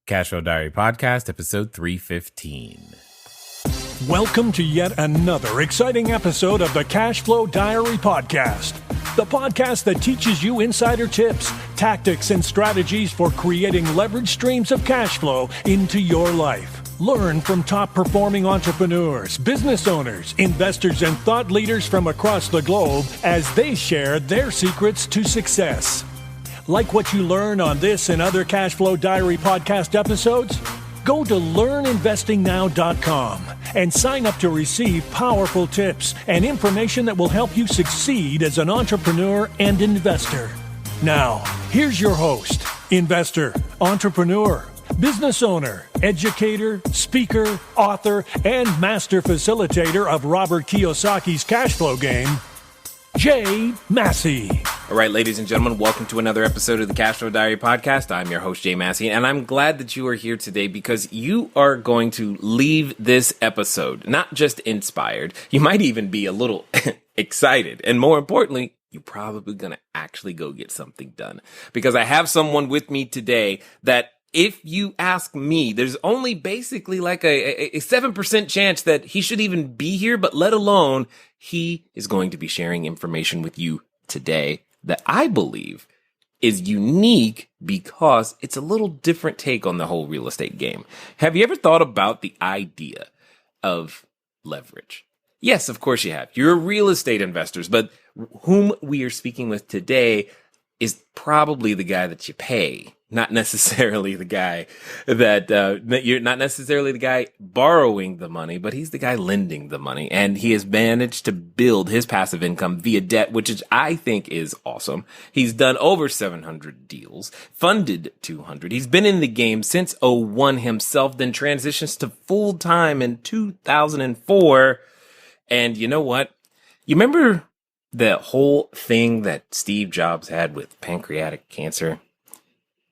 Cashflow Diary Podcast, episode 315. Welcome to yet another exciting episode of the Cashflow Diary Podcast, the podcast that teaches you insider tips, tactics, and strategies for creating leverage streams of cash flow into your life. Learn from top-performing entrepreneurs, business owners, investors, and thought leaders from across the globe as they share their secrets to success. Like what you learn on this and other Cashflow Diary podcast episodes? Go to learninvestingnow.com and sign up to receive powerful tips and information that will help you succeed as an entrepreneur and investor. Now, here's your host, investor, entrepreneur, business owner, educator, speaker, author, and master facilitator of Robert Kiyosaki's cash flow game, Jay Massey. All right, ladies and gentlemen, welcome to another episode of the Cashflow Diary Podcast. I'm your host, Jay Massey, and I'm glad that you are here today because you are going to leave this episode not just inspired, you might even be a little excited, and more importantly, you're probably going to actually go get something done. Because I have someone with me today that, if you ask me, there's only basically like a 7% chance that he should even be here, but let alone he is going to be sharing information with you today that I believe is unique because it's a little different take on the whole real estate game. Have you ever thought about the idea of leverage? Yes, of course you have. You're real estate investors, but whom we are speaking with today is probably the guy that you pay. Not necessarily the guy that you're not necessarily the guy borrowing the money, but he's the guy lending the money. And he has managed to build his passive income via debt, which is, I think, is awesome. He's done over 700 deals, funded 200. He's been in the game since '01 himself, then transitions to full time in 2004. And you know what? You remember the whole thing that Steve Jobs had with pancreatic cancer?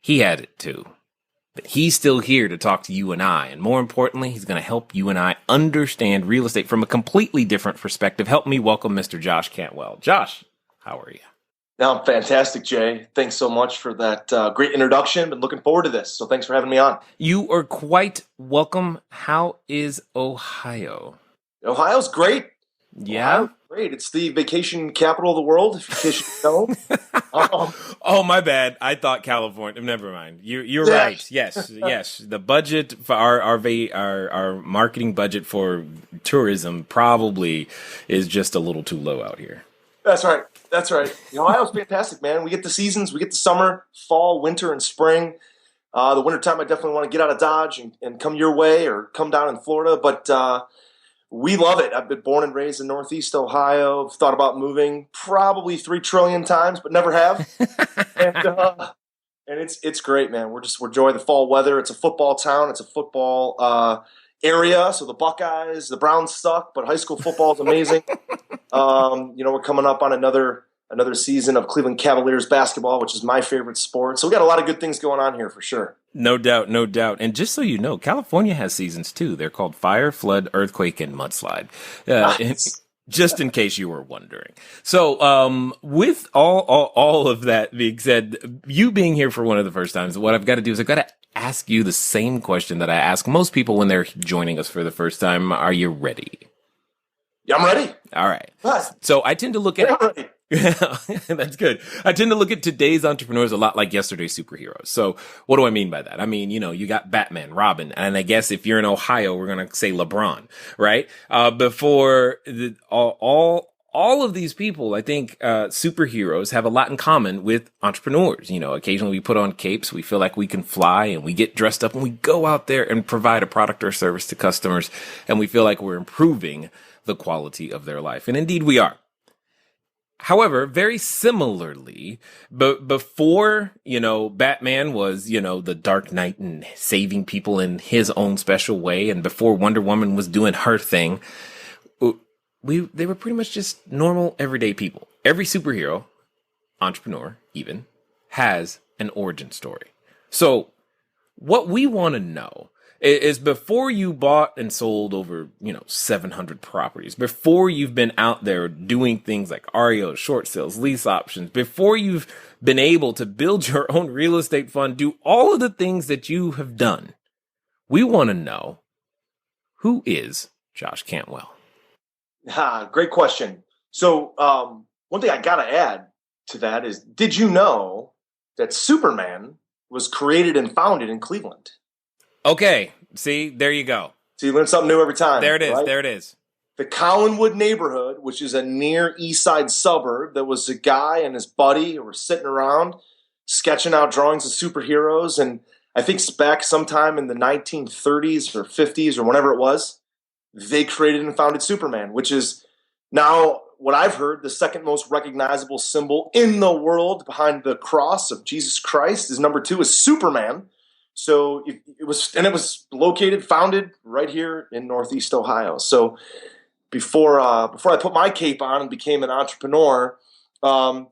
He had it too, but he's still here to talk to you and I. And more importantly, he's going to help you and I understand real estate from a completely different perspective. Help me welcome Mr. Josh Cantwell. Josh, how are you? No, I'm fantastic, Jay. Thanks so much for that great introduction. Been looking forward to this. So thanks for having me on. You are quite welcome. How is Ohio? Ohio's great. Yeah. Ohio's great. It's the vacation capital of the world, if you know. Oh, my bad. I thought California. Never mind. You're right. Yes, yes. The budget for our marketing budget for tourism probably is just a little too low out here. That's right. That's right. Ohio's fantastic, man. We get the seasons. We get the summer, fall, winter, and spring. The wintertime, I definitely want to get out of Dodge and come your way or come down in Florida. But we love it. I've been born and raised in Northeast Ohio. I've thought about moving probably 3 trillion times, but never have. And it's great, man. We're enjoying the fall weather. It's a football town. It's a football area. So the Buckeyes, the Browns suck, but high school football is amazing. We're coming up on another season of Cleveland Cavaliers basketball, which is my favorite sport. So we got a lot of good things going on here for sure. No doubt, no doubt. And just so you know, California has seasons too. They're called fire, flood, earthquake, and mudslide. Nice. Just in case you were wondering. So, with all of that being said, you being here for one of the first times, what I've got to do is I've got to ask you the same question that I ask most people when they're joining us for the first time. Are you ready? Yeah, I'm ready. All right. Yes. So I tend to look at... Yeah, I'm ready. That's good. I tend to look at today's entrepreneurs a lot like yesterday's superheroes. So what do I mean by that? I mean, you got Batman, Robin, and I guess if you're in Ohio, we're going to say LeBron, right? All of these people, I think, superheroes have a lot in common with entrepreneurs. Occasionally we put on capes, we feel like we can fly, and we get dressed up and we go out there and provide a product or service to customers, and we feel like we're improving the quality of their life. And indeed we are. However, very similarly, before, Batman was, the Dark Knight and saving people in his own special way, and before Wonder Woman was doing her thing, they were pretty much just normal, everyday people. Every superhero, entrepreneur even, has an origin story. So what we want to know is before you bought and sold over, 700 properties, before you've been out there doing things like REOs, short sales, lease options, before you've been able to build your own real estate fund, do all of the things that you have done. We want to know, who is Josh Cantwell? Great question. So one thing I got to add to that is, did you know that Superman was created and founded in Cleveland? Okay. See, there you go. So you learn something new every time. There it is. Right? There it is. The Collinwood neighborhood, which is a near East Side suburb, there was a guy and his buddy who were sitting around sketching out drawings of superheroes. And I think back sometime in the 1930s or 50s or whenever it was, they created and founded Superman, which is now what I've heard, the second most recognizable symbol in the world behind the cross of Jesus Christ is number 2 is Superman. So it was located, founded right here in Northeast Ohio. So before I put my cape on and became an entrepreneur, I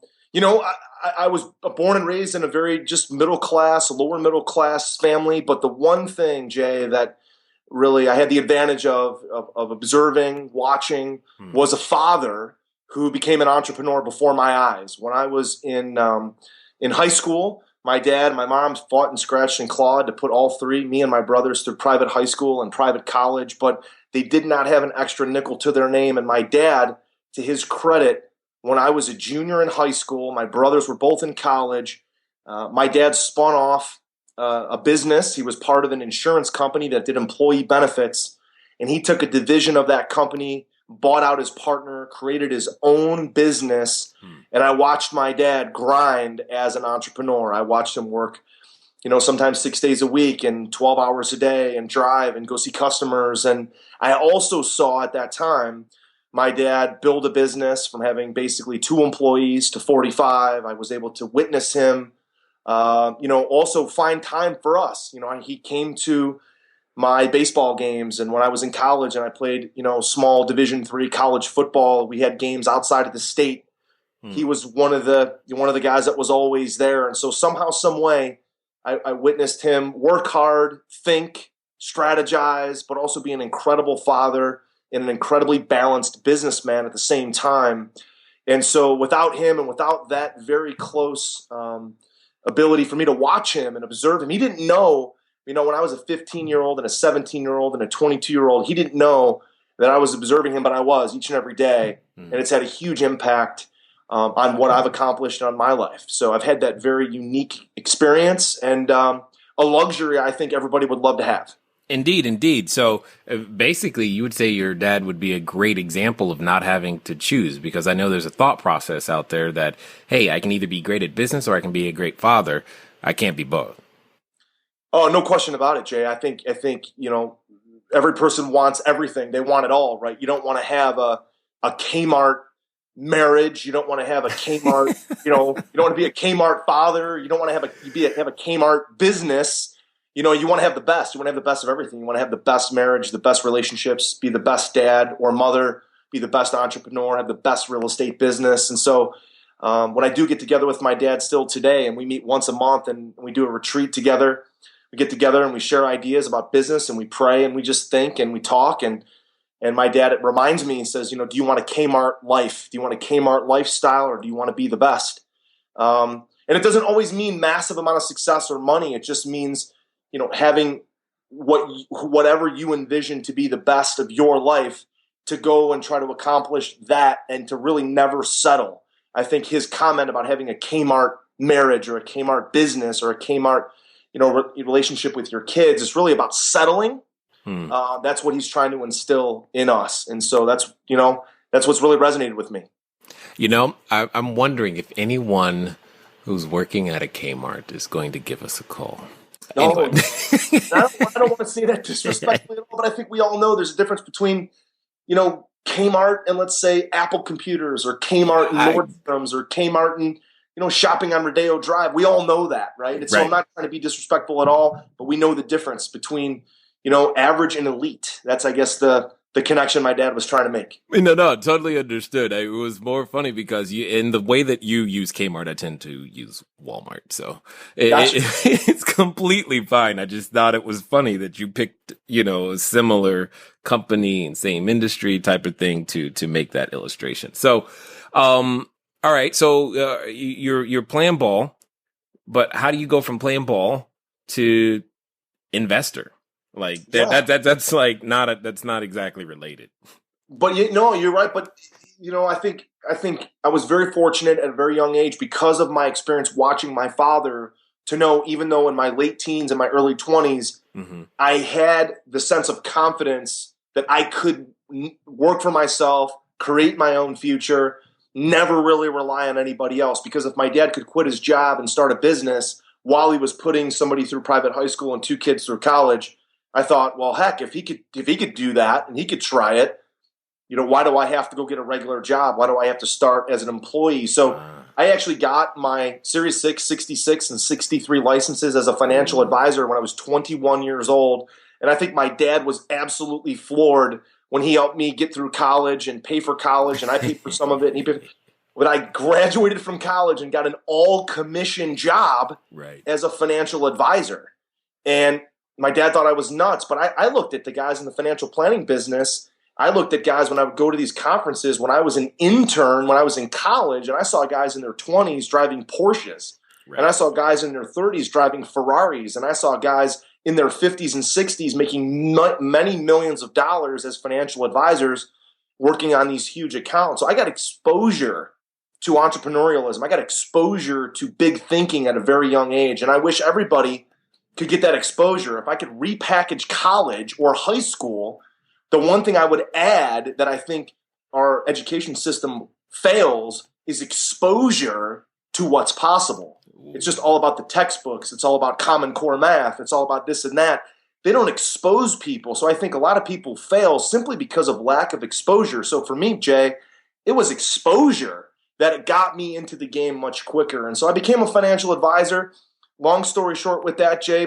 was born and raised in a very just lower middle class family. But the one thing, Jay, that really I had the advantage of observing, watching, was a father who became an entrepreneur before my eyes. When I was in high school, my dad and my mom fought and scratched and clawed to put all three, me and my brothers, through private high school and private college, but they did not have an extra nickel to their name. And my dad, to his credit, when I was a junior in high school, my brothers were both in college, my dad spun off a business. He was part of an insurance company that did employee benefits, and he took a division of that company, bought out his partner, created his own business, and I watched my dad grind as an entrepreneur. I watched him work, sometimes 6 days a week and 12 hours a day and drive and go see customers. And I also saw at that time my dad build a business from having basically 2 employees to 45. I was able to witness him, also find time for us. He came to my baseball games, and when I was in college and I played, small Division III college football, we had games outside of the state. He was one of the guys that was always there. And so somehow, some way, I witnessed him work hard, think, strategize, but also be an incredible father and an incredibly balanced businessman at the same time. And so without him and without that very close ability for me to watch him and observe him, he didn't know, when I was a 15-year-old and a 17-year-old and a 22-year-old, he didn't know that I was observing him, but I was each and every day. And it's had a huge impact on what I've accomplished on my life. So I've had that very unique experience and a luxury I think everybody would love to have. Indeed. So basically, you would say your dad would be a great example of not having to choose, because I know there's a thought process out there that, hey, I can either be great at business or I can be a great father. I can't be both. Oh, no question about it, Jay. I think every person wants everything. They want it all, right? You don't want to have a Kmart marriage. You don't want to have a Kmart, you don't want to be a Kmart father. You don't want to have a Kmart business. You want to have the best. You want to have the best of everything. You want to have the best marriage, the best relationships, be the best dad or mother, be the best entrepreneur, have the best real estate business. And so when I do get together with my dad still today, and we meet once a month and we do a retreat together, we get together and we share ideas about business and we pray and we just think and we talk. And my dad reminds me, he says, do you want a Kmart life? Do you want a Kmart lifestyle, or do you want to be the best? And it doesn't always mean massive amount of success or money. It just means, having whatever you envision to be the best of your life, to go and try to accomplish that and to really never settle. I think his comment about having a Kmart marriage or a Kmart business or a Kmart relationship with your kids is really about settling. That's what he's trying to instill in us. And so that's what's really resonated with me. I'm wondering if anyone who's working at a Kmart is going to give us a call. No, Anyway. I don't want to say that disrespectfully at all, but I think we all know there's a difference between, Kmart and, let's say, Apple Computers, or Kmart and Nordstrom's, or Kmart and, shopping on Rodeo Drive. We all know that, right? And so I'm not trying to be disrespectful at all, but we know the difference between, average and elite. That's, I guess, the the connection my dad was trying to make. No, totally understood. It was more funny because in the way that you use Kmart, I tend to use Walmart. So it's completely fine. I just thought it was funny that you picked, a similar company and same industry type of thing to make that illustration. So, all right. So, you're playing ball, but how do you go from playing ball to investor? Like that's like that's not exactly related. But you're right. But I think I was very fortunate at a very young age because of my experience watching my father to know, even though in my late teens and my early 20s, I had the sense of confidence that I could work for myself, create my own future, never really rely on anybody else. Because if my dad could quit his job and start a business while he was putting somebody through private high school and 2 kids through college, I thought, well, heck, if he could do that and he could try it, why do I have to go get a regular job? Why do I have to start as an employee? So I actually got my Series 6, 66, and 63 licenses as a financial advisor when I was 21 years old. And I think my dad was absolutely floored when he helped me get through college and pay for college, and I paid for some of it. But I graduated from college and got an all-commission job as a financial advisor. And my dad thought I was nuts, but I looked at the guys in the financial planning business. I looked at guys when I would go to these conferences when I was an intern, when I was in college, and I saw guys in their 20s driving Porsches. And I saw guys in their 30s driving Ferraris. And I saw guys in their 50s and 60s making many millions of dollars as financial advisors working on these huge accounts. So I got exposure to entrepreneurialism. I got exposure to big thinking at a very young age. And I wish everybody could get that exposure. If I could repackage college or high school, the one thing I would add that I think our education system fails is exposure to what's possible. It's just all about the textbooks. It's all about Common Core math. It's all about this and that. They don't expose people. So I think a lot of people fail simply because of lack of exposure. So for me, Jay, it was exposure that got me into the game much quicker. And so I became a financial advisor. Long story short with that, Jay,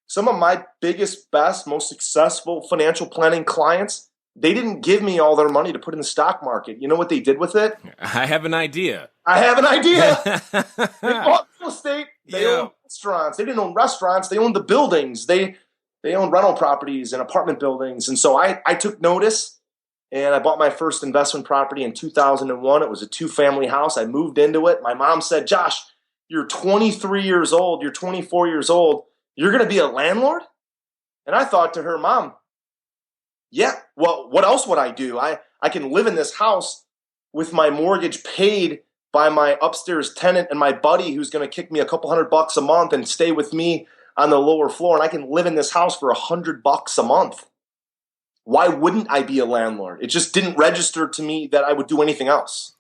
some of my biggest, best, most successful financial planning clients, they didn't give me all their money to put in the stock market. You know what they did with it? I have an idea. They bought real estate. They owned restaurants. They didn't own restaurants. They owned the buildings. They owned rental properties and apartment buildings. And so I took notice, and I bought my first investment property in 2001. It was a 2-family house. I moved into it. My mom said, Josh, you're 23 years old. You're 24 years old. You're going to be a landlord? And I thought to her, Mom, yeah, well, what else would I do? I can live in this house with my mortgage paid by my upstairs tenant and my buddy who's going to kick me a couple $100 a month and stay with me on the lower floor. And I can live in this house for $100 a month. Why wouldn't I be a landlord? It just didn't register to me that I would do anything else.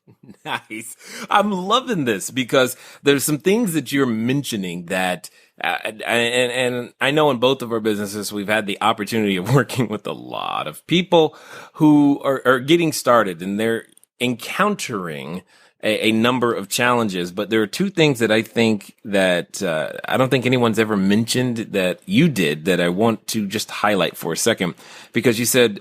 Nice. I'm loving this because there's some things that you're mentioning that, and I know in both of our businesses, we've had the opportunity of working with a lot of people who are getting started and they're encountering a number of challenges, but there are 2 things that I think that I don't think anyone's ever mentioned that you did that I want to just highlight for a second, because you said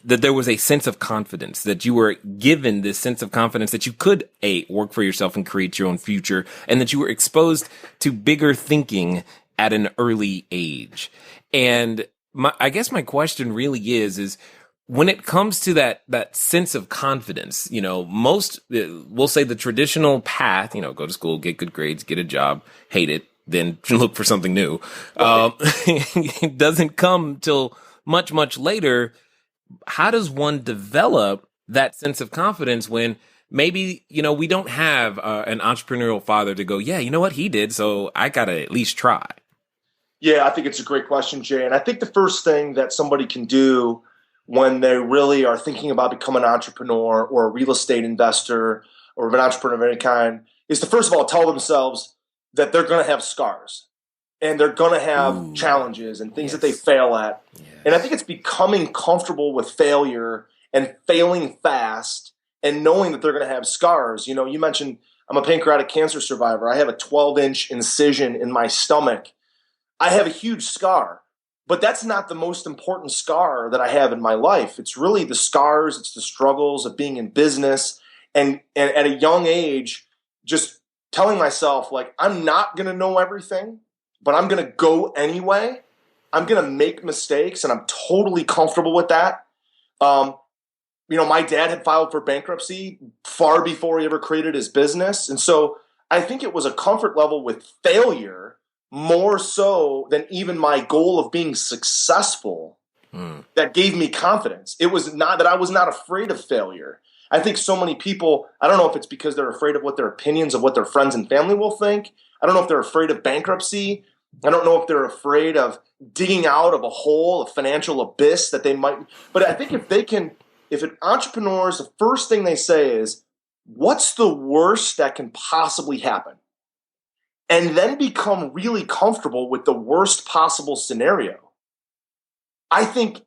that there was a sense of confidence, that you were given this sense of confidence that you could work for yourself and create your own future, and that you were exposed to bigger thinking at an early age. And I guess my question really is when it comes to that sense of confidence, most we'll say the traditional path, go to school, get good grades, get a job, hate it, then look for something new. It doesn't come till much, much later. How does one develop that sense of confidence when maybe, we don't have an entrepreneurial father to go, yeah, you know what he did, so I got to at least try? Yeah, I think it's a great question, Jay. And I think the first thing that somebody can do when they really are thinking about becoming an entrepreneur or a real estate investor or an entrepreneur of any kind is to first of all tell themselves that they're going to have scars and they're going to have challenges and things that they fail at. Yes. And I think it's becoming comfortable with failure and failing fast and knowing that they're going to have scars. You mentioned I'm a pancreatic cancer survivor. I have a 12-inch incision in my stomach. I have a huge scar. But that's not the most important scar that I have in my life. It's really the scars, it's the struggles of being in business, and at a young age, just telling myself, like, I'm not going to know everything, but I'm going to go anyway. I'm going to make mistakes, and I'm totally comfortable with that. My dad had filed for bankruptcy far before he ever created his business. And so I think it was a comfort level with failure more so than even my goal of being successful that gave me confidence. It was not that I was not afraid of failure. I think so many people, I don't know if it's because they're afraid of what their opinions of what their friends and family will think. I don't know if they're afraid of bankruptcy. I don't know if they're afraid of digging out of a hole, a financial abyss that they might. But I think if an entrepreneur, the first thing they say is, what's the worst that can possibly happen? And then become really comfortable with the worst possible scenario. I think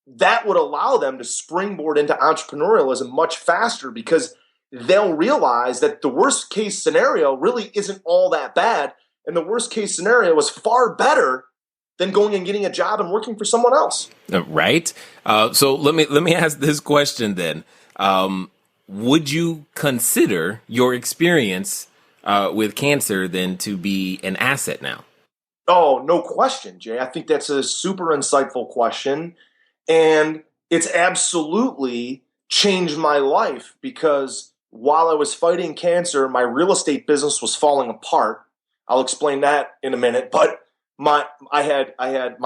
that would allow them to springboard into entrepreneurialism much faster, because they'll realize that the worst case scenario really isn't all that bad. And the worst case scenario is far better than going and getting a job and working for someone else. Right. So let me ask this question then. Would you consider your experience with cancer then to be an asset now? Oh, no question, Jay. I think that's a super insightful question. And it's absolutely changed my life, because while I was fighting cancer, my real estate business was falling apart. I'll explain that in a minute. But my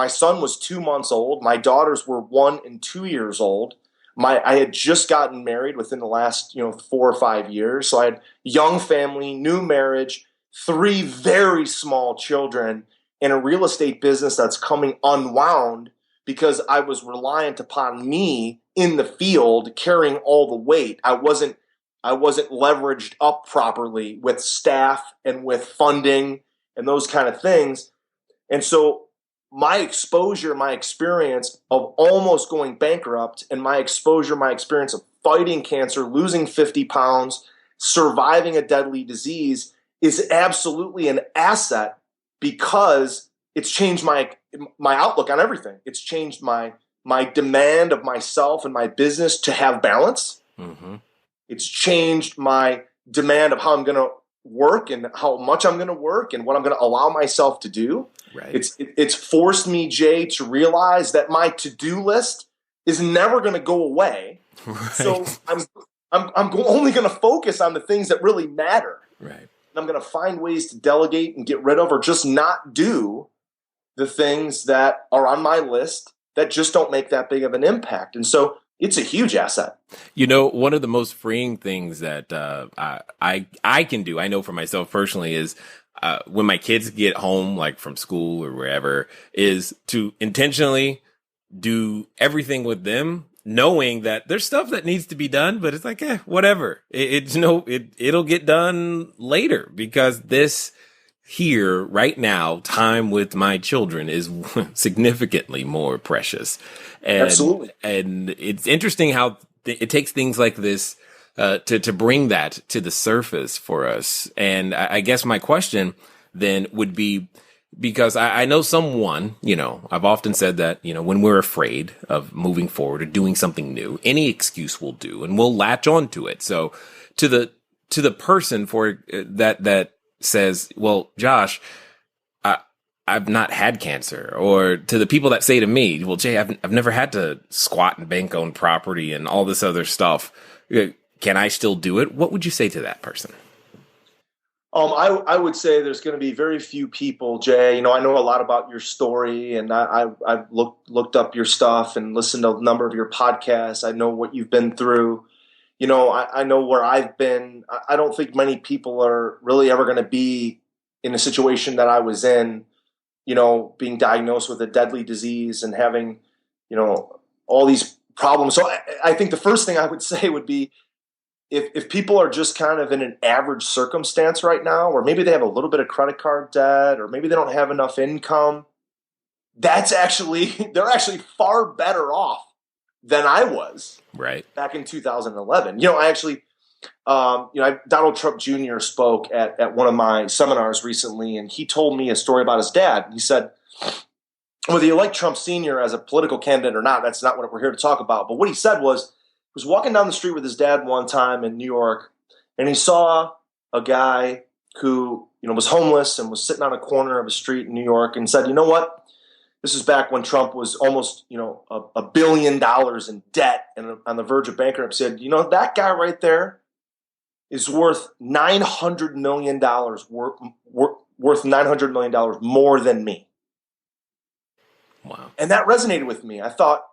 son was 2 months old. My daughters were 1 and 2 years old. I had just gotten married within the last 4 or 5 years. So I had young family, new marriage, 3 very small children, and a real estate business that's coming unwound because I was reliant upon me in the field carrying all the weight. I wasn't leveraged up properly with staff and with funding and those kind of things. And so my exposure, my experience of almost going bankrupt, and my experience of fighting cancer, losing 50 pounds, surviving a deadly disease is absolutely an asset, because it's changed my outlook on everything. It's changed my demand of myself and my business to have balance. Mm-hmm. It's changed my demand of how I'm going to work and how much I'm going to work and what I'm going to allow myself to do. Right. It's forced me, Jay, to realize that my to-do list is never going to go away. Right. So I'm only going to focus on the things that really matter. Right. And I'm going to find ways to delegate and get rid of, or just not do the things that are on my list that just don't make that big of an impact. And so it's a huge asset. One of the most freeing things that I can do, I know for myself personally, is when my kids get home, like from school or wherever, is to intentionally do everything with them, knowing that there's stuff that needs to be done, but it's like, whatever. It'll get done later, because this here right now, time with my children is significantly more precious. And, absolutely. And it's interesting how it takes things like this to bring that to the surface for us. And I guess my question then would be, because I know someone, I've often said that, when we're afraid of moving forward or doing something new, any excuse will do, and we'll latch on to it. So to the person for that says, well, Josh, I've not had cancer, or to the people that say to me, well, Jay, I've never had to squat and bank own property and all this other stuff. Can I still do it? What would you say to that person? I would say there's going to be very few people, Jay. I know a lot about your story, and I've looked up your stuff and listened to a number of your podcasts. I know what you've been through. I know where I've been. I don't think many people are really ever going to be in a situation that I was in, being diagnosed with a deadly disease and having, all these problems. So I think the first thing I would say would be, if people are just kind of in an average circumstance right now, or maybe they have a little bit of credit card debt, or maybe they don't have enough income, they're actually far better off than I was back in 2011. Donald Trump Jr. spoke at one of my seminars recently, and he told me a story about his dad. He said, whether you like Trump Sr. as a political candidate or not, that's not what we're here to talk about. But what he said was, he was walking down the street with his dad one time in New York, and he saw a guy who, was homeless and was sitting on a corner of a street in New York, and said, you know what? This is back when Trump was almost, $1 billion in debt and on the verge of bankruptcy. Said, that guy right there is worth $900 million, worth $900 million more than me. Wow. And that resonated with me. I thought,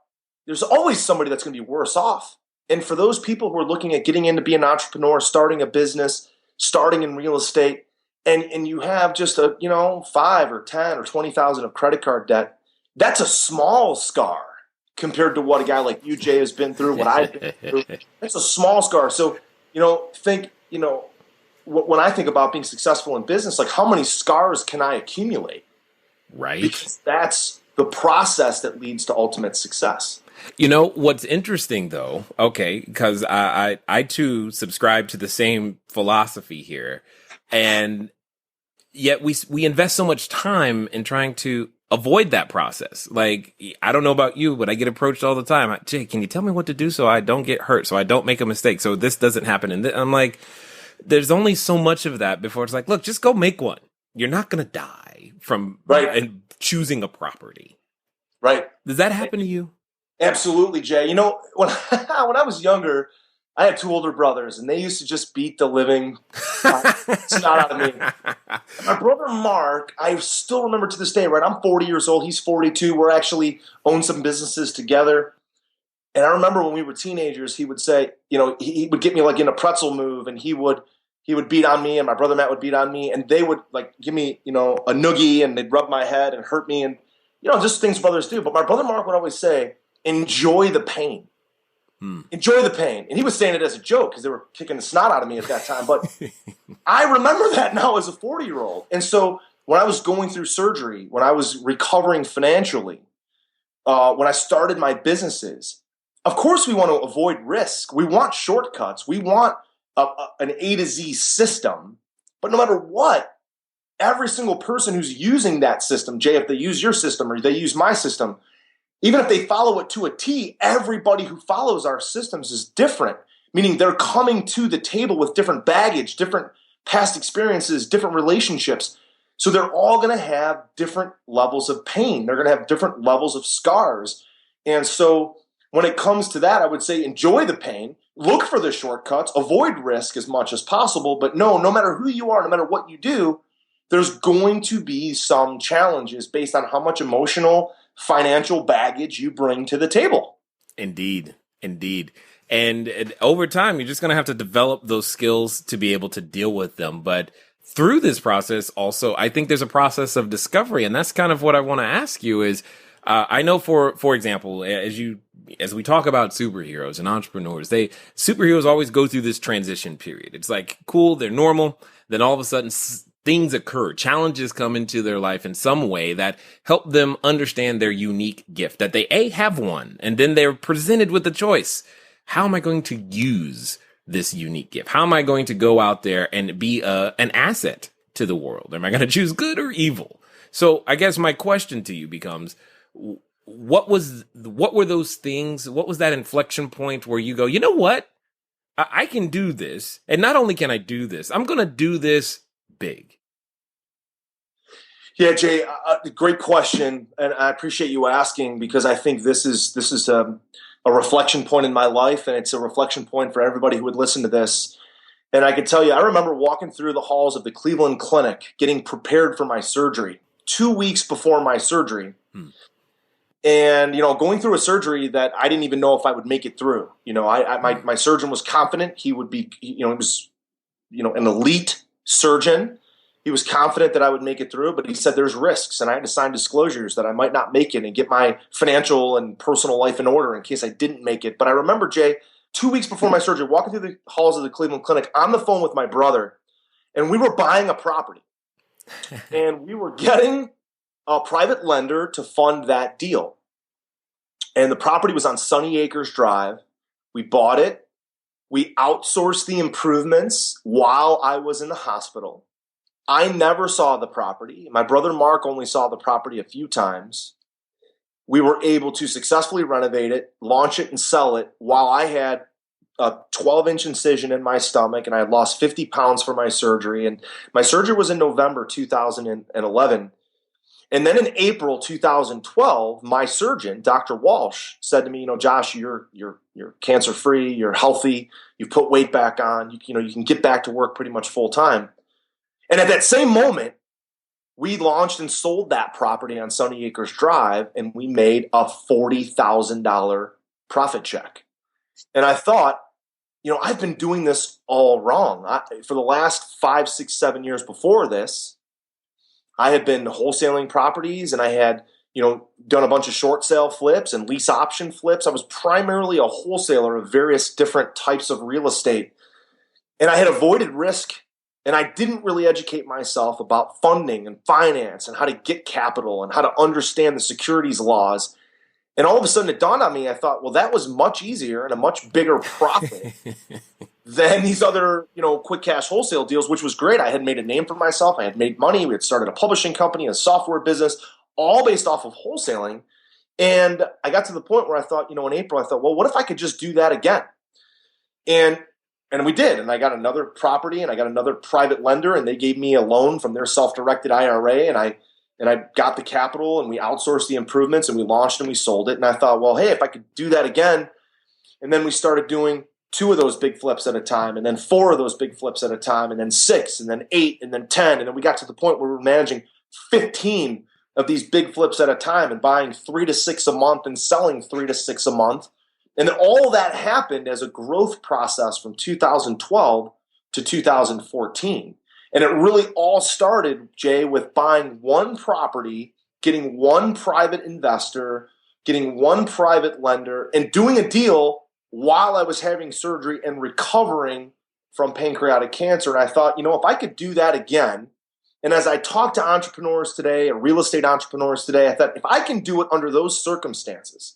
there's always somebody that's going to be worse off. And for those people who are looking at getting into being an entrepreneur, starting a business, starting in real estate, and you have just a, 5 or 10 or 20,000 of credit card debt, that's a small scar compared to what a guy like you, Jay, has been through, what I've been through. It's a small scar. So, when I think about being successful in business, like, how many scars can I accumulate? Right. Because that's the process that leads to ultimate success. What's interesting though, okay, because I too subscribe to the same philosophy here, and yet we invest so much time in trying to avoid that process. Like, I don't know about you, but I get approached all the time. Jay, can you tell me what to do so I don't get hurt, so I don't make a mistake, so this doesn't happen? And I'm like, there's only so much of that before it's like, look, just go make one. You're not going to die from and choosing a property. Right. Does that happen to you? Absolutely, Jay. When when I was younger, I had 2 older brothers, and they used to just beat the living snot out of me. My brother Mark, I still remember to this day, right? I'm 40 years old. He's 42. We're actually own some businesses together. And I remember when we were teenagers, he would say, he would get me like in a pretzel move, and he would beat on me, and my brother Matt would beat on me, and they would like give me, a noogie, and they'd rub my head and hurt me, and just things brothers do. But my brother Mark would always say, enjoy the pain. Enjoy the pain. And he was saying it as a joke because they were kicking the snot out of me at that time. But I remember that now as a 40-year-old. And so when I was going through surgery, when I was recovering financially, when I started my businesses, of course we want to avoid risk. We want shortcuts. We want an A to Z system. But no matter what, every single person who's using that system, Jay, if they use your system or they use my system, even if they follow it to a T, everybody who follows our systems is different, meaning they're coming to the table with different baggage, different past experiences, different relationships. So they're all going to have different levels of pain. They're going to have different levels of scars. And so when it comes to that, I would say enjoy the pain, look for the shortcuts, avoid risk as much as possible. But no matter who you are, no matter what you do, there's going to be some challenges based on how much emotional, financial baggage you bring to the table. Indeed. And over time, you're just going to have to develop those skills to be able to deal with them. But through this process, also, I think there's a process of discovery. And that's kind of what I want to ask you is, I know for example, as we talk about superheroes and entrepreneurs, superheroes always go through this transition period. It's like, cool, they're normal. Then all of a sudden, things occur, challenges come into their life in some way that help them understand their unique gift, that they have one, and then they're presented with the choice. How am I going to use this unique gift? How am I going to go out there and be an asset to the world? Am I going to choose good or evil? So I guess my question to you becomes, what were those things? What was that inflection point where you go, you know what? I can do this. And not only can I do this, I'm going to do this big. Yeah, Jay, great question, and I appreciate you asking because I think this is a reflection point in my life, and it's a reflection point for everybody who would listen to this. And I can tell you, I remember walking through the halls of the Cleveland Clinic, getting prepared for my surgery 2 weeks before my surgery, and going through a surgery that I didn't even know if I would make it through. My surgeon was confident he would be, he was, an elite surgeon. He was confident that I would make it through, but he said there's risks, and I had to sign disclosures that I might not make it and get my financial and personal life in order in case I didn't make it. But I remember, Jay, 2 weeks before my surgery, walking through the halls of the Cleveland Clinic on the phone with my brother, and we were buying a property. And we were getting a private lender to fund that deal. And the property was on Sunny Acres Drive. We bought it. We outsourced the improvements while I was in the hospital. I never saw the property. My brother Mark only saw the property a few times. we were able to successfully renovate it, launch it, and sell it while I had a 12-inch incision in my stomach, and I had lost 50 pounds for my surgery. And my surgery was in November 2011. And then in April 2012, my surgeon, Dr. Walsh, said to me, Josh, you're cancer-free, you're healthy, you've put weight back on, you can get back to work pretty much full time. And at that same moment, we launched and sold that property on Sunny Acres Drive, and we made a $40,000 profit check. And I thought, I've been doing this all wrong. For the last 5, 6, 7 years before this, I had been wholesaling properties, and I had, done a bunch of short sale flips and lease option flips. I was primarily a wholesaler of various different types of real estate. And I had avoided risk, and I didn't really educate myself about funding and finance and how to get capital and how to understand the securities laws. And all of a sudden it dawned on me, I thought, well, that was much easier and a much bigger profit than these other, quick cash wholesale deals, which was great. I had made a name for myself. I had made money. We had started a publishing company, a software business, all based off of wholesaling. And I got to the point where I thought, in April, I thought, well, what if I could just do that again? And we did. And I got another property, and I got another private lender, and they gave me a loan from their self-directed IRA. And I got the capital, and we outsourced the improvements, and we launched and we sold it. And I thought, well, hey, if I could do that again. And then we started doing 2 of those big flips at a time, and then 4 of those big flips at a time, and then 6, and then 8, and then 10. And then we got to the point where we were managing 15 of these big flips at a time and buying 3 to 6 a month and selling 3 to 6 a month. And then all that happened as a growth process from 2012 to 2014. And it really all started, Jay, with buying one property, getting one private investor, getting one private lender, and doing a deal while I was having surgery and recovering from pancreatic cancer. And I thought, if I could do that again, and as I talk to entrepreneurs today and real estate entrepreneurs today, I thought, if I can do it under those circumstances,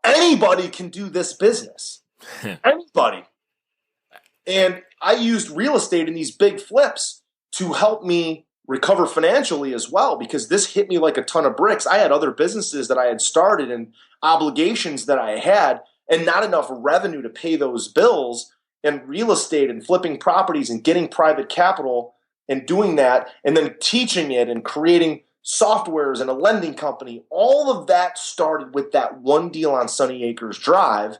anybody can do this business. Anybody. And I used real estate in these big flips to help me recover financially as well, because this hit me like a ton of bricks. I had other businesses that I had started and obligations that I had, and not enough revenue to pay those bills. And real estate and flipping properties and getting private capital and doing that, and then teaching it and creating softwares and a lending company, all of that started with that one deal on Sunny Acres Drive.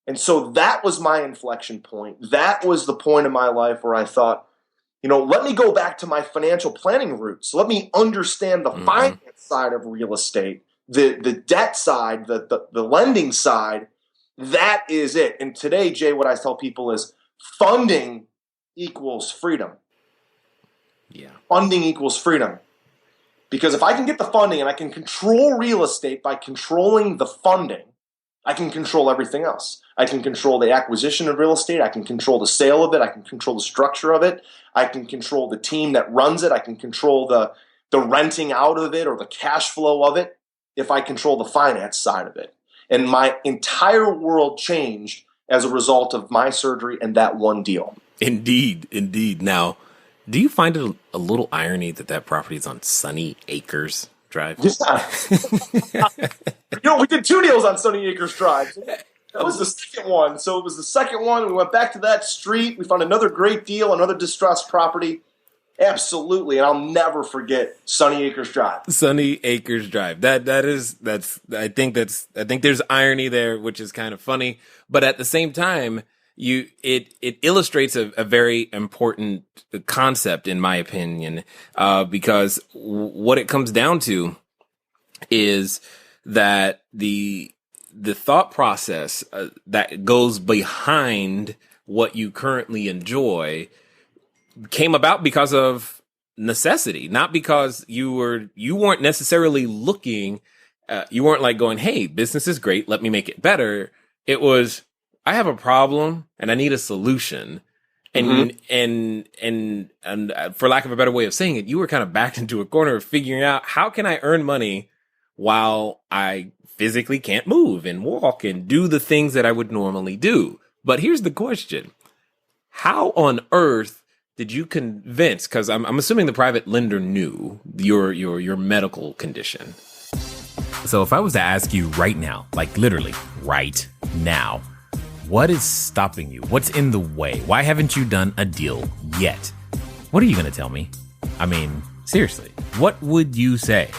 And so that was my inflection point. That was the point in my life where I thought, let me go back to my financial planning roots. Let me understand the finance side of real estate, the debt side, the lending side. That is it. And today, Jay, what I tell people is funding equals freedom. Yeah. Funding equals freedom. Because if I can get the funding and I can control real estate by controlling the funding, I can control everything else. I can control the acquisition of real estate. I can control the sale of it. I can control the structure of it. I can control the team that runs it. I can control the renting out of it or the cash flow of it if I control the finance side of it. And my entire world changed as a result of my surgery and that one deal. Indeed, indeed. Now, do you find it a little irony that property is on Sunny Acres Drive? Yeah. We did 2 deals on Sunny Acres Drive. That was the second one. So it was the second one. We went back to that street. We found another great deal, another distressed property. Absolutely. And I'll never forget Sunny Acres Drive. Sunny Acres Drive. I think there's irony there, which is kind of funny. But at the same time, it illustrates a very important concept, in my opinion, because what it comes down to is that the thought process that goes behind what you currently enjoy came about because of necessity, not because you weren't necessarily looking. You weren't like going, "Hey, business is great. Let me make it better." It was, I have a problem and I need a solution. And, and for lack of a better way of saying it, you were kind of backed into a corner of figuring out, how can I earn money while I physically can't move and walk and do the things that I would normally do? But here's the question. How on earth did you convince, because I'm assuming the private lender knew your medical condition. So if I was to ask you right now, like literally right now, what is stopping you? What's in the way? Why haven't you done a deal yet? What are you going to tell me? I mean, seriously, what would you say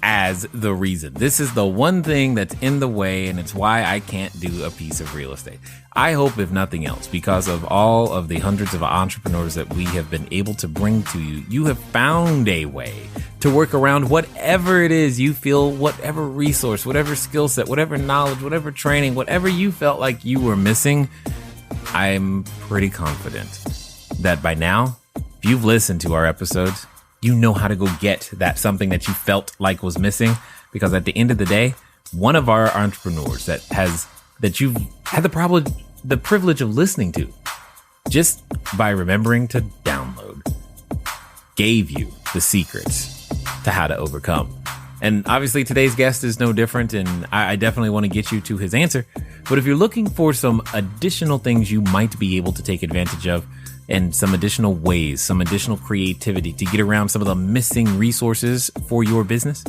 as the reason? This is the one thing that's in the way, and it's why I can't do a piece of real estate. I hope, if nothing else, because of all of the hundreds of entrepreneurs that we have been able to bring to you, you have found a way to work around whatever it is you feel, whatever resource, whatever skill set, whatever knowledge, whatever training, whatever you felt like you were missing. I'm pretty confident that by now, if you've listened to our episodes, you know how to go get that something that you felt like was missing. Because at the end of the day, one of our entrepreneurs that you've had the privilege of listening to, just by remembering to download, gave you the secrets to how to overcome. And obviously today's guest is no different, and I definitely want to get you to his answer. But if you're looking for some additional things you might be able to take advantage of, and some additional ways, some additional creativity to get around some of the missing resources for your business,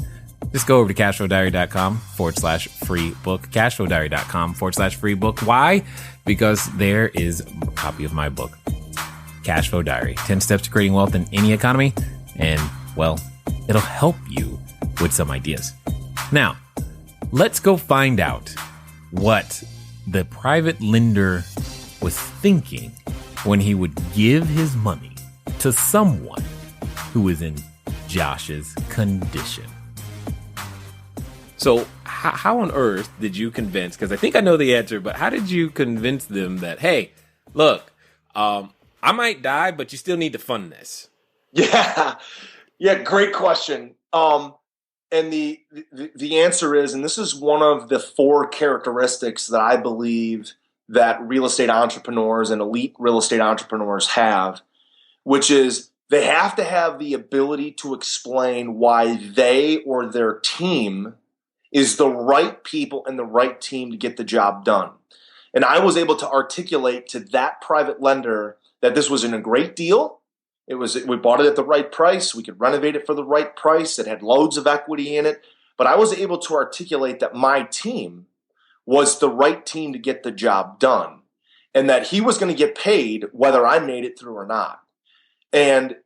just go over to cashflowdiary.com/free book, cashflowdiary.com/free book. Why? Because there is a copy of my book, Cashflow Diary, 10 Steps to Creating Wealth in Any Economy. And, well, it'll help you with some ideas. Now, let's go find out what the private lender was thinking when he would give his money to someone who is in Josh's condition. So how on earth did you convince, because I think I know the answer, but how did you convince them that, hey, look, I might die, but you still need to fund this? Yeah, great question. And the answer is, and this is one of the 4 characteristics that I believe that real estate entrepreneurs and elite real estate entrepreneurs have, which is they have to have the ability to explain why they or their team is the right people and the right team to get the job done. And I was able to articulate to that private lender that this was in a great deal. We bought it at the right price. We could renovate it for the right price. It had loads of equity in it. But I was able to articulate that my team was the right team to get the job done, and that he was going to get paid whether I made it through or not. And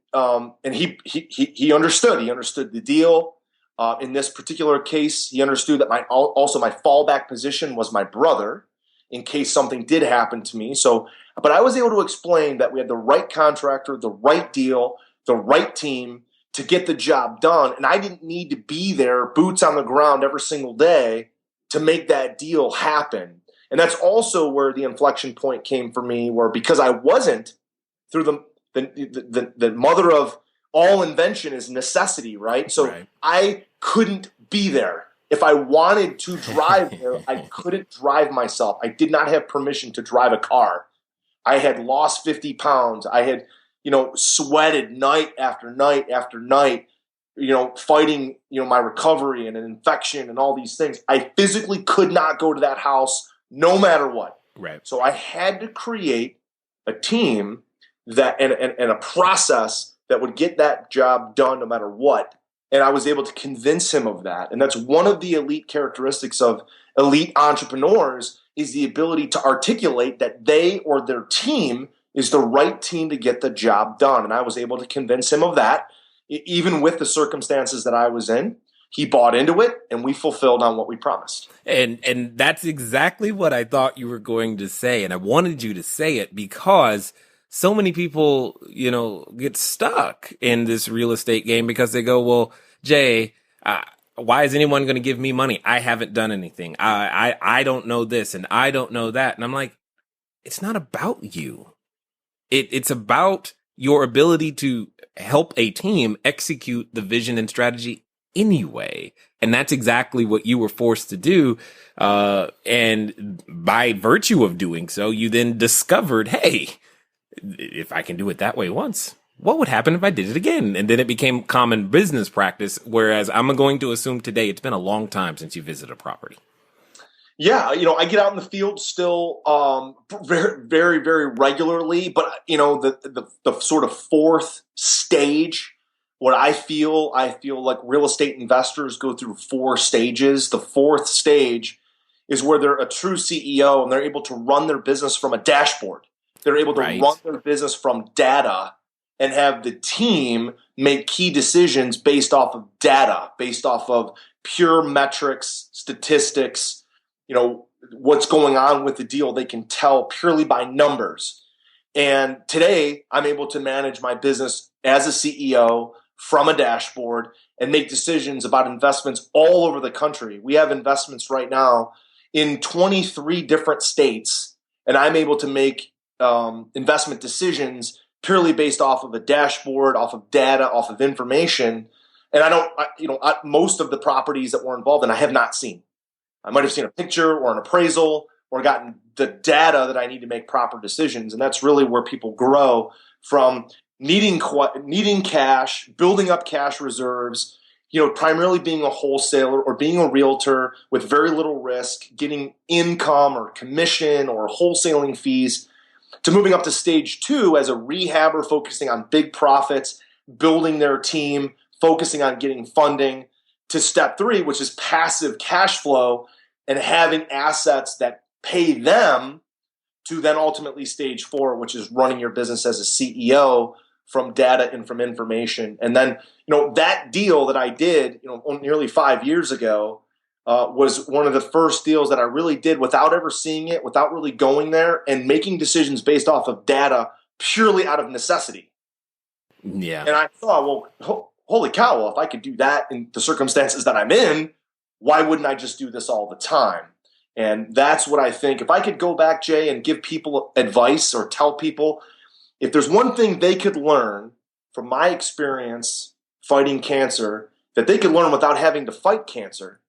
he understood. He understood the deal. In this particular case, he understood that my fallback position was my brother in case something did happen to me. But I was able to explain that we had the right contractor, the right deal, the right team to get the job done. And I didn't need to be there, boots on the ground every single day to make that deal happen. And that's also where the inflection point came for me, where because I wasn't through the mother of all invention is necessity, right? So right. I couldn't be there. If I wanted to drive there, I couldn't drive myself. I did not have permission to drive a car. I had lost 50 pounds. I had, sweated night after night after night, fighting, my recovery and an infection and all these things. I physically could not go to that house no matter what. Right. So I had to create a team that and a process that would get that job done no matter what. And I was able to convince him of that. And that's one of the elite characteristics of elite entrepreneurs is the ability to articulate that they or their team is the right team to get the job done. And I was able to convince him of that. Even with the circumstances that I was in, he bought into it, and we fulfilled on what we promised. And that's exactly what I thought you were going to say. And I wanted you to say it because so many people, get stuck in this real estate game because they go, well, Jay, why is anyone going to give me money? I haven't done anything. I don't know this and I don't know that. And I'm like, it's not about you. It's about your ability to help a team execute the vision and strategy anyway. And that's exactly what you were forced to do. And by virtue of doing so, you then discovered, hey, if I can do it that way once, what would happen if I did it again? And then it became common business practice. Whereas I'm going to assume today, it's been a long time since you visited a property. Yeah, I get out in the field still very, very, very regularly. But, the sort of fourth stage I feel like real estate investors go through 4 stages. The 4th stage is where they're a true CEO and they're able to run their business from a dashboard. They're able to run their business from data and have the team make key decisions based off of data, based off of pure metrics, statistics, what's going on with the deal. They can tell purely by numbers. And today I'm able to manage my business as a CEO from a dashboard and make decisions about investments all over the country. We have investments right now in 23 different states, and I'm able to make investment decisions purely based off of a dashboard, off of data, off of information. And most of the properties that we're involved in, I have not seen. I might have seen a picture or an appraisal or gotten the data that I need to make proper decisions. And that's really where people grow from needing cash, building up cash reserves, primarily being a wholesaler or being a realtor with very little risk, getting income or commission or wholesaling fees, to moving up to stage 2 as a rehabber, focusing on big profits, building their team, focusing on getting funding, to step 3, which is passive cash flow and having assets that pay them, to then ultimately stage 4, which is running your business as a CEO from data and from information. And then, that deal that I did, nearly 5 years ago, was one of the first deals that I really did without ever seeing it, without really going there, and making decisions based off of data purely out of necessity. Yeah. And I thought, well, holy cow, well, if I could do that in the circumstances that I'm in, why wouldn't I just do this all the time? And that's what I think. If I could go back, Jay, and give people advice or tell people, if there's one thing they could learn from my experience fighting cancer, that they could learn without having to fight cancer,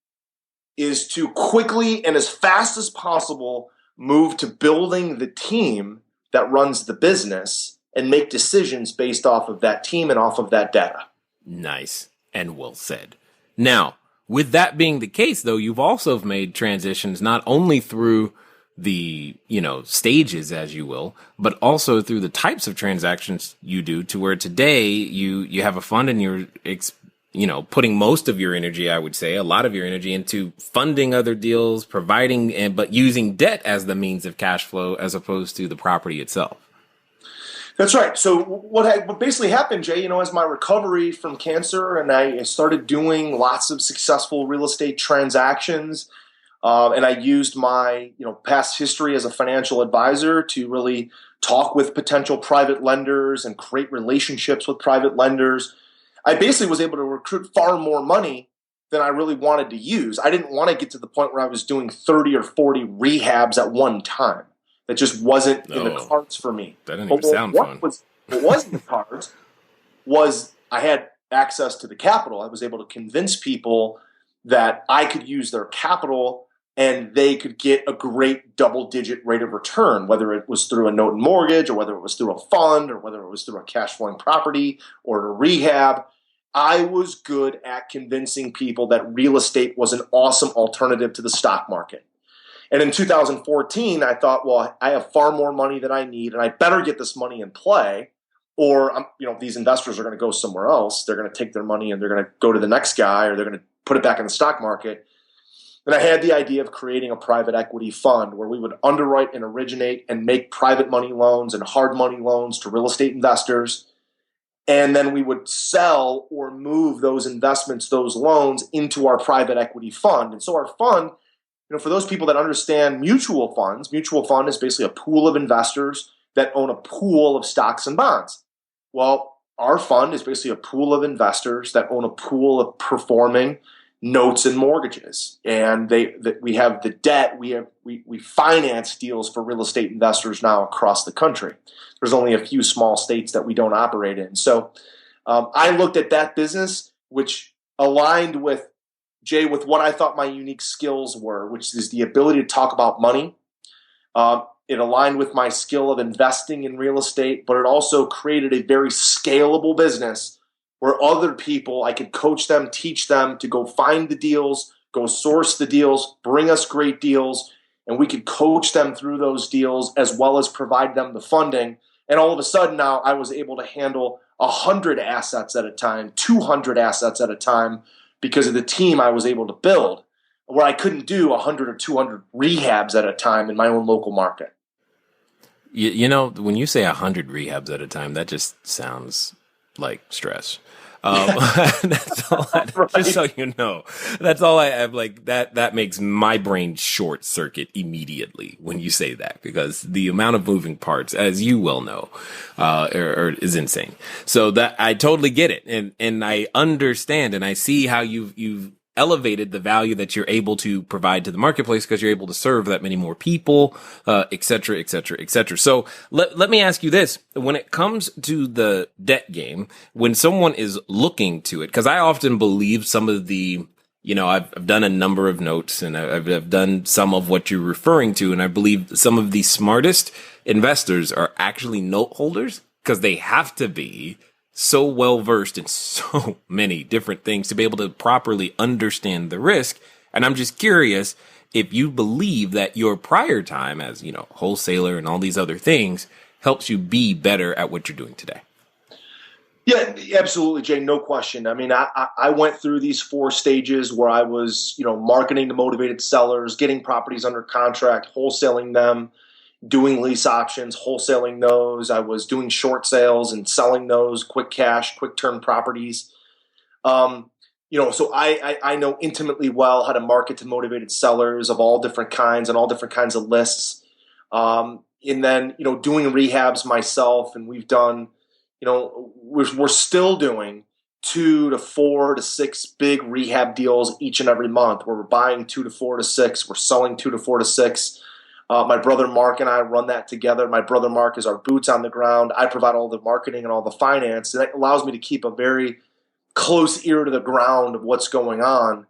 is to quickly and as fast as possible move to building the team that runs the business and make decisions based off of that team and off of that data. Nice and well said. Now, with that being the case, though, you've also made transitions not only through the, stages, as you will, but also through the types of transactions you do, to where today you have a fund and you're putting most of your energy, I would say, a lot of your energy, into funding other deals, providing, but using debt as the means of cash flow as opposed to the property itself. That's right. So what basically happened, Jay, as my recovery from cancer and I started doing lots of successful real estate transactions, and I used my past history as a financial advisor to really talk with potential private lenders and create relationships with private lenders, I basically was able to recruit far more money than I really wanted to use. I didn't want to get to the point where I was doing 30 or 40 rehabs at one time. That just wasn't in the cards for me. That didn't even sound fun. What was in the cards was I had access to the capital. I was able to convince people that I could use their capital and they could get a great double-digit rate of return, whether it was through a note and mortgage or whether it was through a fund or whether it was through a cash flowing property or a rehab. I was good at convincing people that real estate was an awesome alternative to the stock market. And in 2014, I thought, well, I have far more money than I need, and I better get this money in play, or these investors are going to go somewhere else. They're going to take their money and they're going to go to the next guy, or they're going to put it back in the stock market. And I had the idea of creating a private equity fund where we would underwrite and originate and make private money loans and hard money loans to real estate investors. And then we would sell or move those investments, those loans, into our private equity fund. And so our fund, for those people that understand mutual funds, mutual fund is basically a pool of investors that own a pool of stocks and bonds. Well, our fund is basically a pool of investors that own a pool of performing notes and mortgages. And we have the debt. We finance deals for real estate investors now across the country. There's only a few small states that we don't operate in. So I looked at that business, which aligned with what I thought my unique skills were, which is the ability to talk about money. It aligned with my skill of investing in real estate, but it also created a very scalable business where other people, I could coach them, teach them to go find the deals, go source the deals, bring us great deals, and we could coach them through those deals as well as provide them the funding. And all of a sudden now I was able to handle 100 assets at a time, 200 assets at a time because of the team I was able to build, where I couldn't do 100 or 200 rehabs at a time in my own local market. You know, when you say 100 rehabs at a time, that just sounds like stress. That's all Right. just so you know, that's all I have. Like that makes my brain short circuit immediately when you say that, because the amount of moving parts, as you well know, is insane. So that I totally get it. And I understand, and I see how you've elevated the value that you're able to provide to the marketplace because you're able to serve that many more people, et cetera, et cetera, et cetera. So let me ask you this. When it comes to the debt game, when someone is looking to it, because I often believe some of the, I've done a number of notes and I've done some of what you're referring to. And I believe some of the smartest investors are actually note holders because they have to be so well versed in so many different things to be able to properly understand the risk. And I'm just curious if you believe that your prior time as, wholesaler and all these other things helps you be better at what you're doing today. Yeah, absolutely, Jay. No question. I mean, I went through these 4 stages where I was, marketing to motivated sellers, getting properties under contract, wholesaling them, doing lease options, wholesaling those. I was doing short sales and selling those, quick cash, quick turn properties. So I know intimately well how to market to motivated sellers of all different kinds and all different kinds of lists. And then, doing rehabs myself. And we've done, we're still doing 2 to 4 to 6 big rehab deals each and every month, where we're buying 2 to 4 to 6. We're selling 2 to 4 to 6. My brother Mark and I run that together. My brother Mark is our boots on the ground. I provide all the marketing and all the finance. And that allows me to keep a very close ear to the ground of what's going on.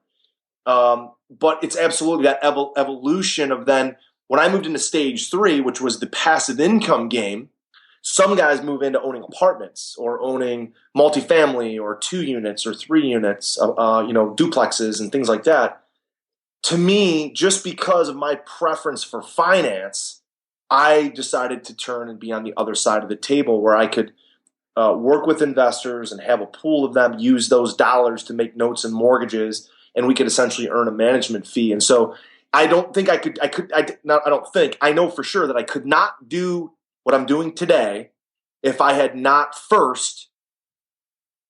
But it's absolutely that evolution of then when I moved into stage 3, which was the passive income game. Some guys move into owning apartments or owning multifamily or 2 units or 3 units, duplexes and things like that. To me, just because of my preference for finance, I decided to turn and be on the other side of the table where I could work with investors and have a pool of them use those dollars to make notes and mortgages, and we could essentially earn a management fee. And so I don't think I know for sure that I could not do what I'm doing today if I had not first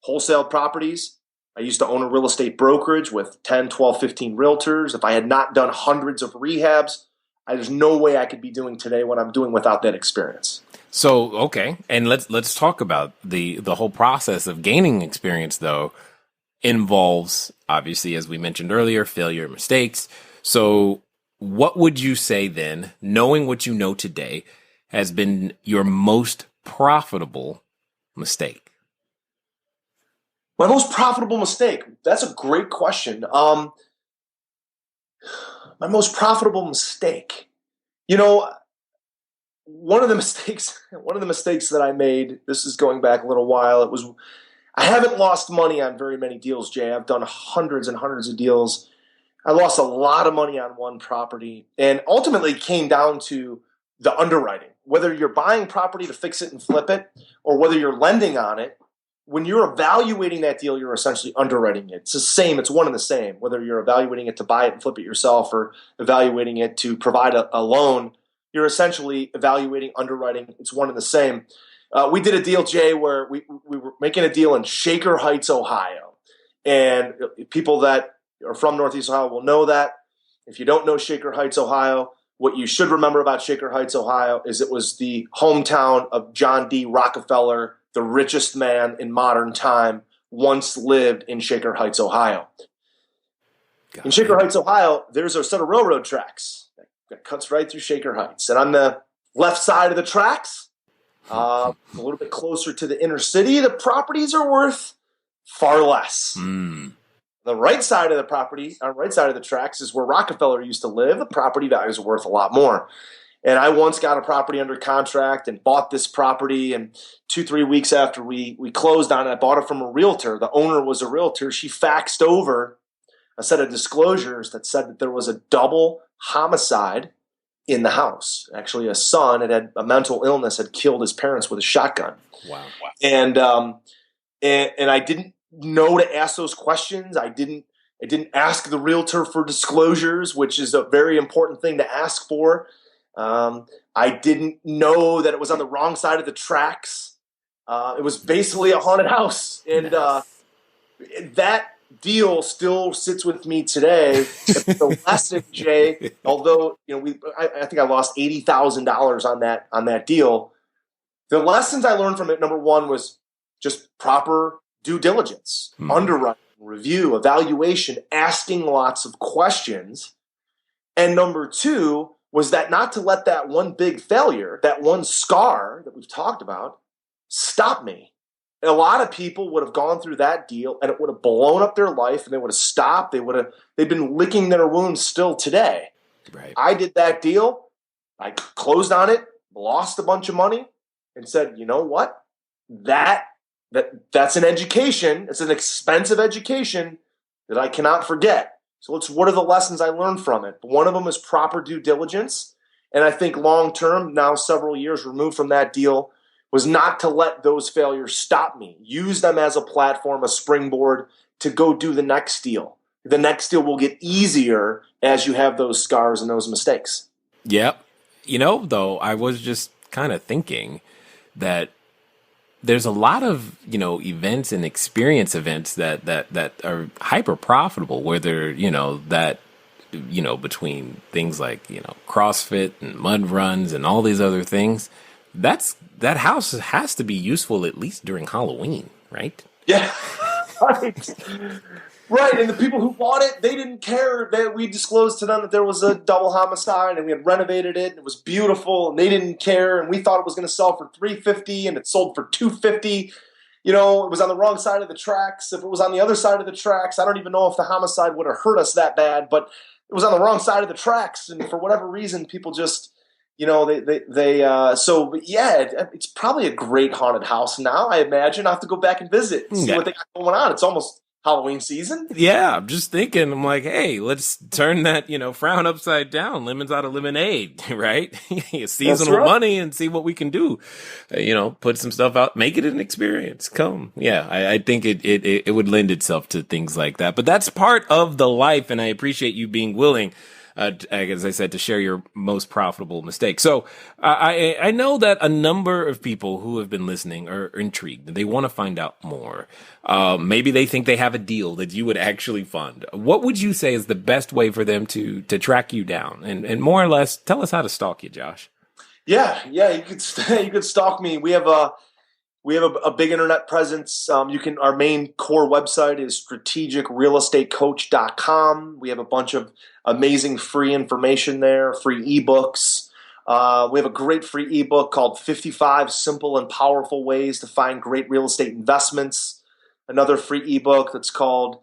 wholesaled properties. I used to own a real estate brokerage with 10, 12, 15 realtors. If I had not done hundreds of rehabs, there's no way I could be doing today what I'm doing without that experience. So, okay. And let's talk about the whole process of gaining experience, though, involves, obviously, as we mentioned earlier, failure and mistakes. So what would you say then, knowing what you know today, has been your most profitable mistake? My most profitable mistake? That's a great question. My most profitable mistake. One of the mistakes that I made, this is going back a little while, I haven't lost money on very many deals, Jay. I've done hundreds and hundreds of deals. I lost a lot of money on one property, and ultimately it came down to the underwriting. Whether you're buying property to fix it and flip it, or whether you're lending on it, when you're evaluating that deal, you're essentially underwriting it. It's the same. It's one and the same. Whether you're evaluating it to buy it and flip it yourself or evaluating it to provide a loan, you're essentially evaluating, underwriting. It's one and the same. We did a deal, Jay, where we were making a deal in Shaker Heights, Ohio. And people that are from Northeast Ohio will know that. If you don't know Shaker Heights, Ohio, what you should remember about Shaker Heights, Ohio is it was the hometown of John D. Rockefeller, the richest man in modern time, once lived in Shaker Heights, Ohio. In Shaker Heights, Ohio, there's a set of railroad tracks that cuts right through Shaker Heights. And on the left side of the tracks, a little bit closer to the inner city, the properties are worth far less. The right side of the property, on the right side of the tracks, is where Rockefeller used to live. The property values are worth a lot more. And I once got a property under contract and bought this property. And 2-3 weeks after we closed on it, I bought it from a realtor. The owner was a realtor. She faxed over a set of disclosures that said that there was a double homicide in the house. Actually, a son had a mental illness, had killed his parents with a shotgun. Wow. And I didn't know to ask those questions. I didn't ask the realtor for disclosures, which is a very important thing to ask for. I didn't know that it was on the wrong side of the tracks. It was basically a haunted house. And that deal still sits with me today. The lesson, Jay, although I think I lost $80,000 on that deal. The lessons I learned from it, number one, was just proper due diligence, underwriting, review, evaluation, asking lots of questions. And number two was that not to let that one big failure, that one scar that we've talked about, stop me. And a lot of people would have gone through that deal and it would have blown up their life and they would have stopped. They've been licking their wounds still today. Right. I did that deal. I closed on it, lost a bunch of money, and said, you know what? That's an education. It's an expensive education that I cannot forget. So what are the lessons I learned from it? One of them is proper due diligence. And I think long term, now several years removed from that deal, was not to let those failures stop me. Use them as a platform, a springboard to go do the next deal. The next deal will get easier as you have those scars and those mistakes. Yep. Though, I was just kind of thinking that there's a lot of, events and experience events that are hyper profitable, whether, between things like, CrossFit and mud runs and all these other things. That house has to be useful at least during Halloween, right? Yeah, right. Right, and the people who bought it, they didn't care that we disclosed to them that there was a double homicide and we had renovated it and it was beautiful and they didn't care and we thought it was going to sell for $350 and it sold for $250. It was on the wrong side of the tracks. If it was on the other side of the tracks, I don't even know if the homicide would have hurt us that bad, but it was on the wrong side of the tracks, and for whatever reason, people just it's probably a great haunted house now, I imagine. I'll have to go back and visit and see what they got going on. It's almost Halloween season. Yeah, I'm just thinking, I'm like, hey, let's turn that, frown upside down, lemons out of lemonade, right? Seasonal money and see what we can do. Put some stuff out, make it an experience. Come. Yeah, I think it would lend itself to things like that. But that's part of the life, and I appreciate you being willing, as I said, to share your most profitable mistake. So I know that a number of people who have been listening are intrigued. They want to find out more. Maybe they think they have a deal that you would actually fund. What would you say is the best way for them to track you down? And more or less, tell us how to stalk you, Josh. Yeah, you could stalk me. We have a big internet presence. Our main core website is strategicrealestatecoach.com. We have a bunch of amazing free information there, free ebooks. We have a great free ebook called 55 Simple and Powerful Ways to Find Great Real Estate Investments. Another free ebook that's called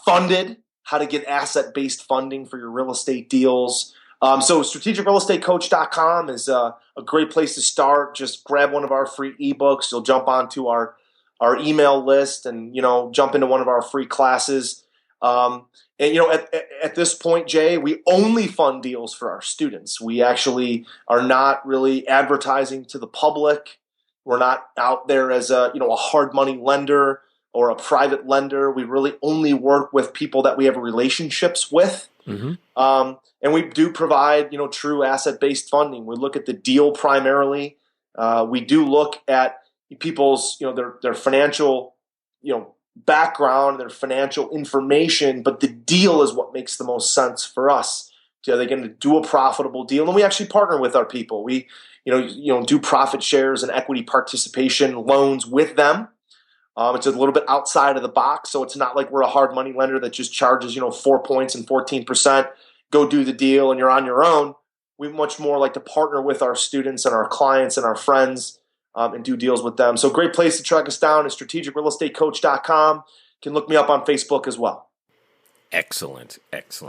Funded, How to Get Asset-Based Funding for Your Real Estate Deals. So strategicrealestatecoach.com is a great place to start. Just grab one of our free ebooks. You'll jump onto our email list and, jump into one of our free classes. At this point, Jay, we only fund deals for our students. We actually are not really advertising to the public. We're not out there as a hard money lender or a private lender. We really only work with people that we have relationships with. Mm-hmm. And we do provide, true asset-based funding. We look at the deal primarily. We do look at people's, their financial, background, their financial information, but the deal is what makes the most sense for us. Are they going to do a profitable deal? And we actually partner with our people. We, do profit shares and equity participation loans with them. It's a little bit outside of the box, so it's not like we're a hard money lender that just charges 4 points and 14%. Go do the deal and you're on your own. We much more like to partner with our students and our clients and our friends and do deals with them. So great place to track us down is strategicrealestatecoach.com. You can look me up on Facebook as well. Excellent.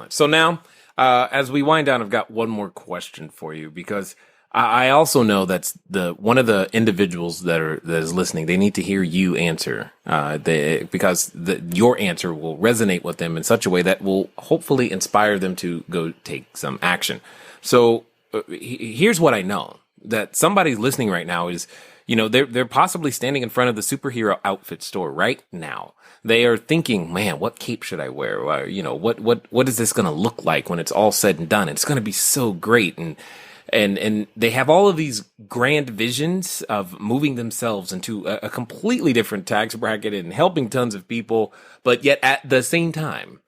So now, as we wind down, I've got one more question for you, because I also know that's one of the individuals that is listening. They need to hear you answer, because your answer will resonate with them in such a way that will hopefully inspire them to go take some action. So here's what I know, that somebody listening right now is, they're possibly standing in front of the superhero outfit store right now. They are thinking, man, what cape should I wear? What is this going to look like when it's all said and done? It's going to be so great. And they have all of these grand visions of moving themselves into a completely different tax bracket and helping tons of people. But yet at the same time,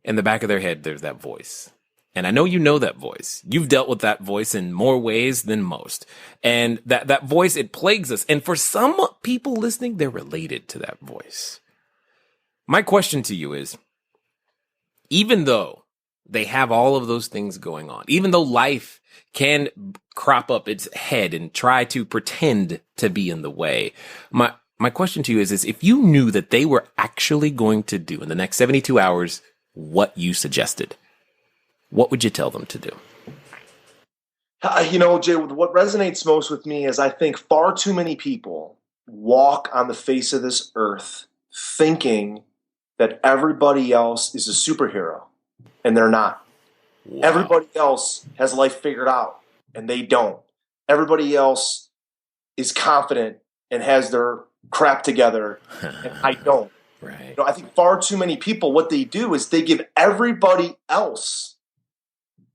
in the back of their head, there's that voice. And I know you know that voice. You've dealt with that voice in more ways than most. And that voice, it plagues us. And for some people listening, they're related to that voice. My question to you is, even though they have all of those things going on, even though life can crop up its head and try to pretend to be in the way, my question to you is if you knew that they were actually going to do in the next 72 hours what you suggested, what would you tell them to do? Jay, what resonates most with me is I think far too many people walk on the face of this earth thinking that everybody else is a superhero, and they're not. Wow. Everybody else has life figured out, and they don't. Everybody else is confident and has their crap together, and I don't. Right. I think far too many people, what they do is they give everybody else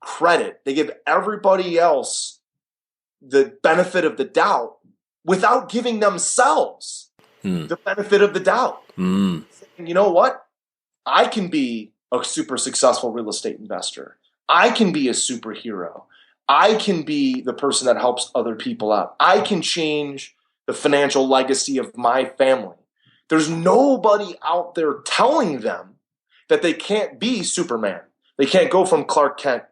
credit. They give everybody else the benefit of the doubt without giving themselves the benefit of the doubt. Mm. You know what? I can be a super successful real estate investor. I can be a superhero. I can be the person that helps other people out. I can change the financial legacy of my family. There's nobody out there telling them that they can't be Superman. They can't go from Clark Kent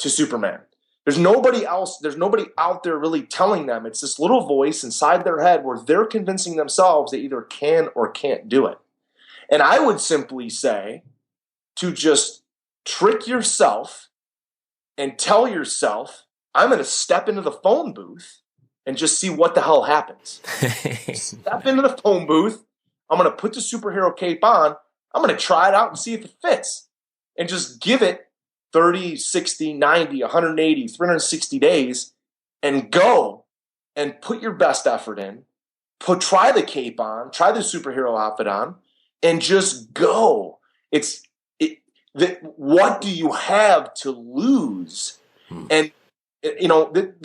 to Superman. There's nobody else. There's nobody out there really telling them. It's this little voice inside their head where they're convincing themselves they either can or can't do it. And I would simply say to just trick yourself and tell yourself, I'm going to step into the phone booth and just see what the hell happens. Step into the phone booth. I'm going to put the superhero cape on. I'm going to try it out and see if it fits. And just give it 30, 60, 90, 180, 360 days and go and put your best effort in. Try the cape on. Try the superhero outfit on. And just go. What do you have to lose? And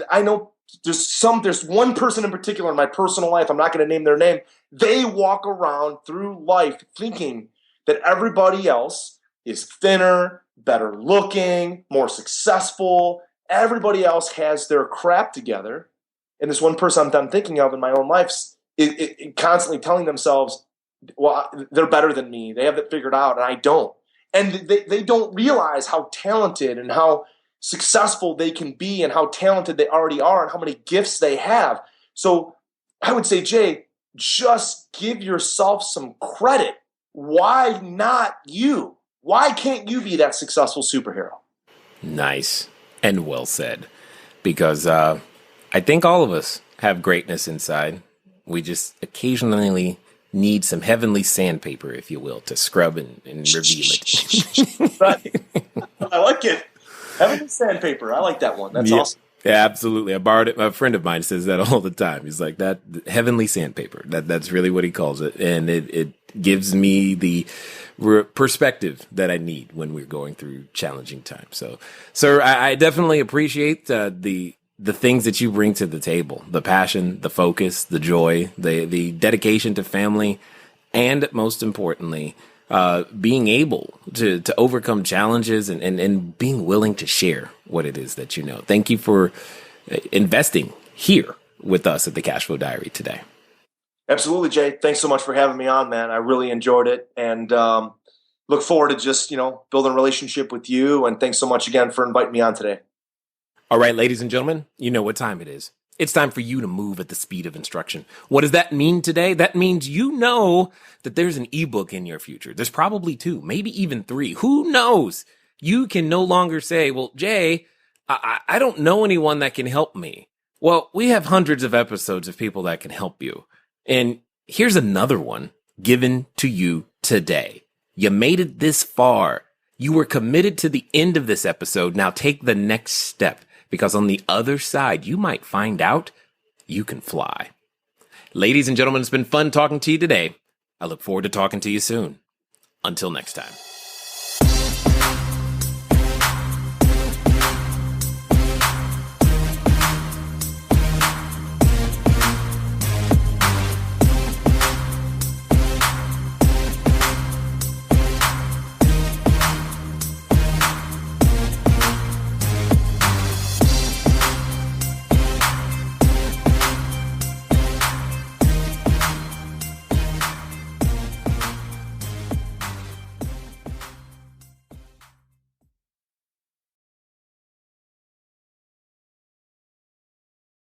I know there's one person in particular in my personal life. I'm not going to name their name. They walk around through life thinking that everybody else is thinner, better looking, more successful. Everybody else has their crap together. And this one person I'm thinking of in my own life is constantly telling themselves, well, they're better than me. They have it figured out, and I don't. And they don't realize how talented and how successful they can be and how talented they already are and how many gifts they have. So I would say, Jay, just give yourself some credit. Why not you? Why can't you be that successful superhero? Nice and well said. Because I think all of us have greatness inside. We just occasionally need some heavenly sandpaper, if you will, to scrub and reveal it. Right. I like it. Heavenly sandpaper. I like that one. That's awesome. Yeah, absolutely. I borrowed it. A friend of mine says that all the time. He's like, that heavenly sandpaper. That's really what he calls it. And it gives me the perspective that I need when we're going through challenging times. So, sir, I definitely appreciate the things that you bring to the table, the passion, the focus, the joy, the dedication to family, and most importantly, being able to overcome challenges and being willing to share what it is that you know. Thank you for investing here with us at the Cashflow Diary today. Absolutely, Jay. Thanks so much for having me on, man. I really enjoyed it, and look forward to just building a relationship with you. And thanks so much again for inviting me on today. All right, ladies and gentlemen, you know what time it is. It's time for you to move at the speed of instruction. What does that mean today? That means you know that there's an ebook in your future. There's probably 2, maybe even 3. Who knows? You can no longer say, well, Jay, I don't know anyone that can help me. Well, we have hundreds of episodes of people that can help you. And here's another one given to you today. You made it this far. You were committed to the end of this episode. Now take the next step. because on the other side, you might find out you can fly. Ladies and gentlemen, it's been fun talking to you today. I look forward to talking to you soon. Until next time.